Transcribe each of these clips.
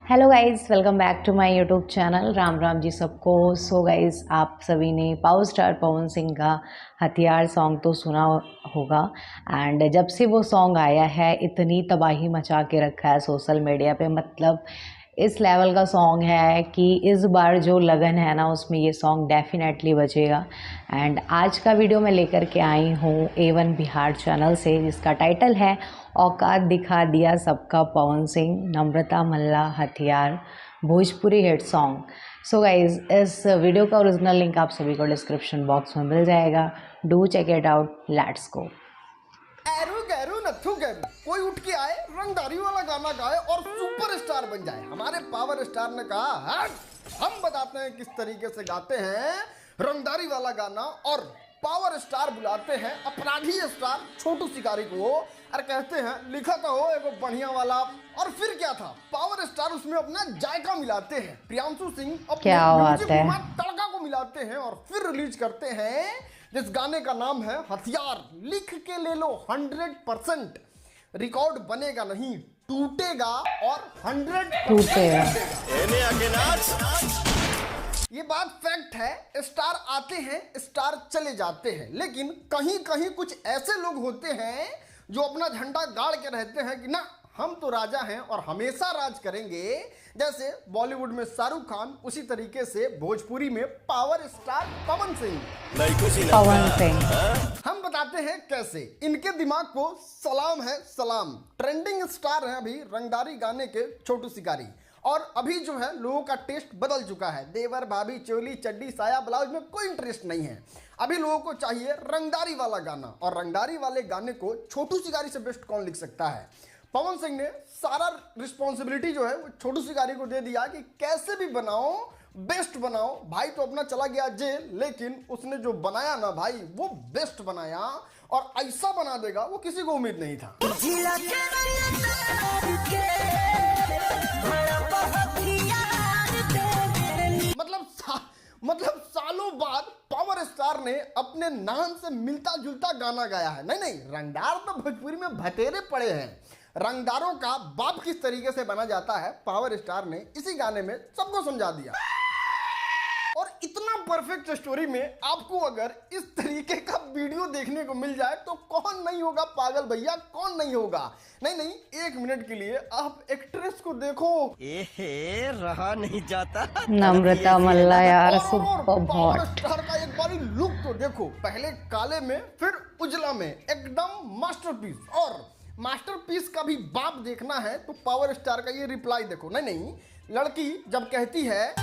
Hello guys, welcome back to my YouTube channel. Ram Ram ji सबको। So guys, आप सभी ने पावर स्टार पवन सिंह का हथियार सॉन्ग तो सुना होगा। एंड जब से वो सॉन्ग आया है इतनी तबाही मचा के रखा है सोशल मीडिया पे। मतलब इस लेवल का सॉन्ग है कि इस बार जो लगन है ना उसमें ये सॉन्ग डेफिनेटली बजेगा। एंड आज का वीडियो मैं लेकर के आई हूँ A1 बिहार चैनल से, जिसका टाइटल है औकात दिखा दिया सबका पवन सिंह, नम्रता मल्ला हथियार, Bhojpuri hit song. So guys, इस वीडियो का ओरिजिनल लिंक आप सभी को डिस्क्रिप्शन बॉक्स में मिल जाएगा। Do check it out, let's go. गैरू गैरू नथु गैरू, कोई उठ के आए, रंगदारी वाला गाना गाए और सुपरस्टार बन जाए। हमारे पावर स्टार ने कहा हम बताते हैं किस तरीके से गाते हैं रंगदारी वाला गाना। और पावर स्टार बुलाते हैं अपराधी स्टार छोटू शिकारी को और कहते हैं लिखा तो हो एगो बढ़िया वाला। और फिर क्या था, पावर स्टार उसमें अपना जायका मिलाते हैं। प्रियांशु सिंह अपने म्यूजिक में तड़का को मिलाते हैं और फिर रिलीज करते हैं जिस गाने का नाम है हथियार। लिख के ले लो 100%, रिकॉर्ड बनेगा नहीं टूटेगा और 100% टूटेगा। ये बात फैक्ट है। स्टार आते हैं, स्टार चले जाते हैं, लेकिन कहीं कहीं कुछ ऐसे लोग होते हैं जो अपना झंडा गाड़ के रहते हैं कि ना हम तो राजा हैं और हमेशा राज करेंगे। जैसे बॉलीवुड में शाहरुख खान, उसी तरीके से भोजपुरी में पावर स्टार पवन सिंह। हम बताते हैं कैसे। इनके दिमाग को सलाम है सलाम। ट्रेंडिंग स्टार हैं अभी रंगदारी गाने के छोटू शिकारी। और अभी जो है लोगों का टेस्ट बदल चुका है। देवर भाभी चोली चड्डी साया ब्लाउज में कोई इंटरेस्ट नहीं है। अभी लोगों को चाहिए रंगदारी वाला गाना, और रंगदारी वाले गाने को छोटू शिकारी से बेस्ट कौन लिख सकता है। पवन सिंह ने सारा रिस्पॉन्सिबिलिटी जो है वो छोटू शिकारी को दे दिया कि कैसे भी बनाओ, बेस्ट बनाओ। भाई तो अपना चला गया जेल, लेकिन उसने जो बनाया ना भाई वो बेस्ट बनाया, और ऐसा बना देगा वो किसी को उम्मीद नहीं था। मतलब सालों बाद पावर स्टार ने अपने नाम से मिलता जुलता गाना गाया है। नहीं, रंगदार तो भोजपुरी में भटेरे पड़े हैं। रंगदारों का बाप किस तरीके से बना जाता है पावर स्टार ने इसी गाने में सबको समझा दिया। और इतना परफेक्ट स्टोरी में आपको अगर इस तरीके का वीडियो देखने को मिल जाए तो कौन नहीं होगा पागल भैया, कौन नहीं होगा। नहीं, एक मिनट के लिए आप एक्ट्रेस को देखो। रहा नहीं जाता नम्रता मल्ला यार, सुपर पावर स्टार का एक बारी लुक तो देखो। पहले काले में, फिर उजला में, एकदम मास्टरपीस। और मास्टरपीस का भी बाप देखना है तो पावर स्टार का ये रिप्लाई देखो। नहीं, लड़की जब कहती है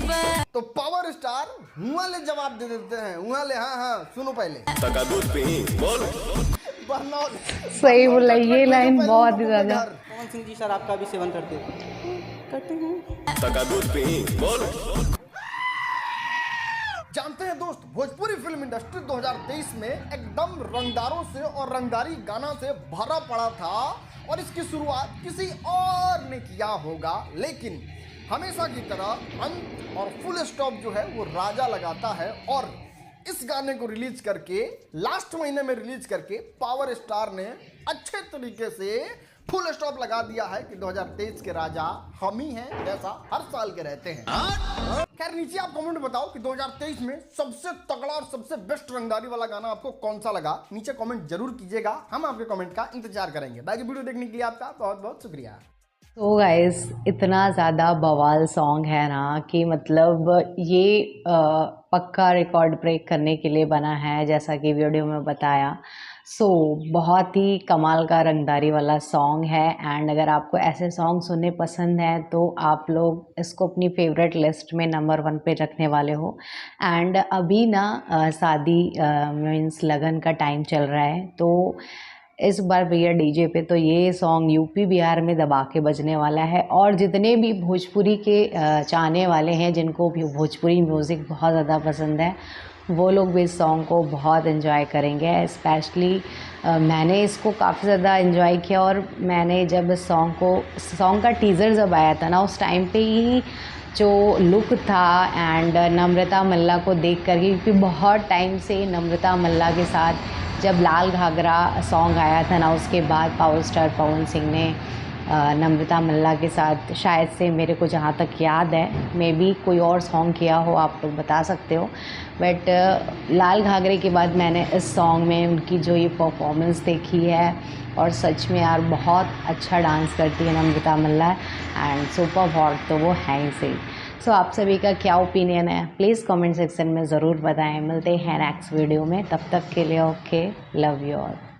में तो पावर स्टार हुआ ले जवाब दे देते हैं। हुआ ले, हाँ सुनो पहले बोल। सही बोला, ये लाइन बहुत ही ज्यादा। पवन सिंह जी सर आपका भी सेवन करते हैं। जानते हैं दोस्त, भोजपुरी फिल्म इंडस्ट्री 2023 में एकदम रंगदारों से और रंगदारी गाना से भरा पड़ा था, और इसकी शुरुआत किसी और ने किया होगा, लेकिन हमेशा की तरह अंत और फुल स्टॉप जो है वो राजा लगाता है। और इस गाने को रिलीज करके लास्ट महीने में रिलीज करके पावर स्टार ने अच्छे तरीके से फुल स्टॉप लगा दिया है कि 2023 के राजा हम ही हैं, जैसा हर साल के रहते हैं। खैर, नीचे आप कमेंट में बताओ कि 2023 में सबसे तगड़ा और सबसे बेस्ट रंगदारी वाला गाना आपको कौन सा लगा। नीचे कमेंट जरूर कीजिएगा, हम आपके कमेंट का इंतजार करेंगे। बाकी वीडियो देखने के लिए आपका बहुत बहुत शुक्रिया। तो गाइस, इतना ज़्यादा बवाल सॉन्ग है ना कि मतलब ये पक्का रिकॉर्ड ब्रेक करने के लिए बना है, जैसा कि वीडियो में बताया। सो बहुत ही कमाल का रंगदारी वाला सॉन्ग है। एंड अगर आपको ऐसे सॉन्ग सुनने पसंद हैं तो आप लोग इसको अपनी फेवरेट लिस्ट में नंबर 1 पे रखने वाले हो। एंड अभी ना शादी मीन्स लगन का टाइम चल रहा है, तो इस बार भैया डीजे पे तो ये सॉन्ग यूपी बिहार में दबा के बजने वाला है। और जितने भी भोजपुरी के चाहने वाले हैं, जिनको भी भोजपुरी म्यूज़िक बहुत ज़्यादा पसंद है, वो लोग भी इस सॉन्ग को बहुत एंजॉय करेंगे। स्पेशली मैंने इसको काफ़ी ज़्यादा एंजॉय किया। और मैंने जब सॉन्ग का टीज़र जब आया था ना, उस टाइम पे ही जो लुक था एंड नम्रता मल्ला को देख कर, क्योंकि बहुत टाइम से नम्रता मल्ला के साथ जब लाल घाघरा सॉन्ग आया था ना, उसके बाद पावर स्टार पवन सिंह ने नम्रता मल्ला के साथ, शायद से मेरे को जहाँ तक याद है, मे बी कोई और सॉन्ग किया हो, आप लोग बता सकते हो। बट लाल घाघरे के बाद मैंने इस सॉन्ग में उनकी जो ये परफॉर्मेंस देखी है, और सच में यार बहुत अच्छा डांस करती है नम्रता मल्ला, एंड सुपर हॉट तो वो है ही सही। सो आप सभी का क्या ओपिनियन है, प्लीज़ कमेंट सेक्शन में ज़रूर बताएं। मिलते हैं नेक्स्ट वीडियो में, तब तक के लिए ओके, लव यू ऑल।